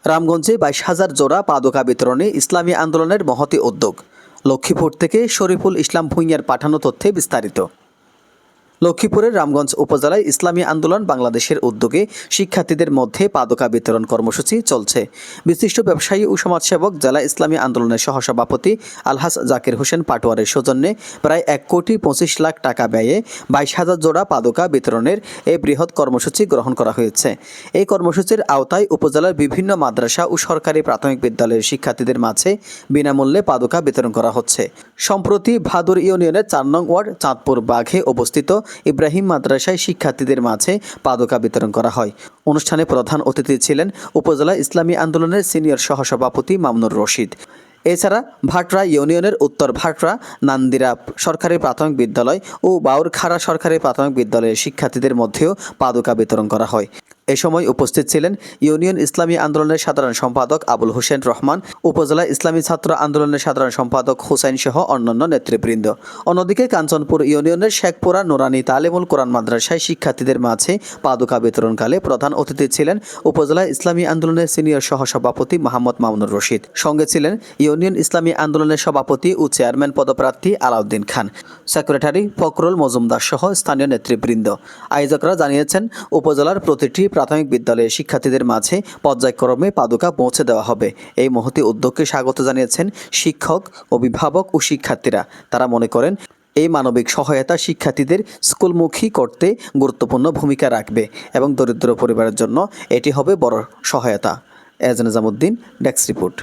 রামগঞ্জে 22,000 জোড়া পাদুকা বিতরণে ইসলামী আন্দোলনের মহতী উদ্যোগ। লক্ষ্মীপুর থেকে শরীফুল ইসলাম ভূঁইয়ার পাঠানো তথ্যে বিস্তারিত। লক্ষ্মীপুরের রামগঞ্জ উপজেলায় ইসলামী আন্দোলন বাংলাদেশের উদ্যোগে শিক্ষার্থীদের মধ্যে পাদুকা বিতরণ কর্মসূচি চলছে। বিশিষ্ট ব্যবসায়ী ও সমাজসেবক জেলা ইসলামী আন্দোলনের সহসভাপতি আলহাজ জাকির হোসেন পাটোয়ারের সৌজন্যে প্রায় 1,25,00,000 টাকা ব্যয়ে 22,000 জোড়া পাদুকা বিতরণের এই বৃহৎ কর্মসূচি গ্রহণ করা হয়েছে। এই কর্মসূচির আওতায় উপজেলার বিভিন্ন মাদ্রাসা ও সরকারি প্রাথমিক বিদ্যালয়ের শিক্ষার্থীদের মাঝে বিনামূল্যে পাদুকা বিতরণ করা হচ্ছে। সম্প্রতি ভাদুর ইউনিয়নের 4 নং ওয়ার্ড চাঁদপুর বাঘে অবস্থিত ইব্রাহিম মাদ্রাসায় শিক্ষার্থীদের মাঝে পাদুকা বিতরণ করা হয়। অনুষ্ঠানে প্রধান অতিথি ছিলেন উপজেলা ইসলামী আন্দোলনের সিনিয়র সহসভাপতি মামুনুর রশিদ। এছাড়া ভাটরা ইউনিয়নের উত্তর ভাটরা নান্দিরা সরকারি প্রাথমিক বিদ্যালয় ও বাউরখাড়া সরকারি প্রাথমিক বিদ্যালয়ের শিক্ষার্থীদের মধ্যেও পাদুকা বিতরণ করা হয়। এ সময় উপস্থিত ছিলেন ইউনিয়ন ইসলামী আন্দোলনের সাধারণ সম্পাদক আবুল হোসেন রহমান, উপজেলা ইসলামী ছাত্র আন্দোলনের সাধারণ সম্পাদক হুসাইন সহ অন্যান্য নেতৃবৃন্দ। অন্যদিকে কাঞ্চনপুর ইউনিয়নের শেখপুরা নুরানি তালিমুল কোরআন মাদ্রাসায় শিক্ষার্থীদের মাঝে পাদুকা বিতরণকালে প্রধান অতিথি ছিলেন উপজেলা ইসলামী আন্দোলনের সিনিয়র সহসভাপতি মোহাম্মদ মামুনুর রশিদ। সঙ্গে ছিলেন ইউনিয়ন ইসলামী আন্দোলনের সভাপতি ও চেয়ারম্যান পদপ্রার্থী আলাউদ্দিন খান, সেক্রেটারি ফখরুল মজুমদার সহ স্থানীয় নেতৃবৃন্দ। আয়োজকরা জানিয়েছেন, উপজেলার প্রতিটি প্রাথমিক বিদ্যালয়ের শিক্ষার্থীদের মাঝে পর্যায়ক্রমে পাদুকা পৌঁছে দেওয়া হবে। এই মহতী উদ্যোগকে স্বাগত জানিয়েছেন শিক্ষক, অভিভাবক ও শিক্ষার্থীরা। তারা মনে করেন, এই মানবিক সহায়তা শিক্ষার্থীদের স্কুলমুখী করতে গুরুত্বপূর্ণ ভূমিকা রাখবে এবং দরিদ্র পরিবারের জন্য এটি হবে বড় সহায়তা। এজ নিজামুদ্দিন, ডেস্ক রিপোর্ট।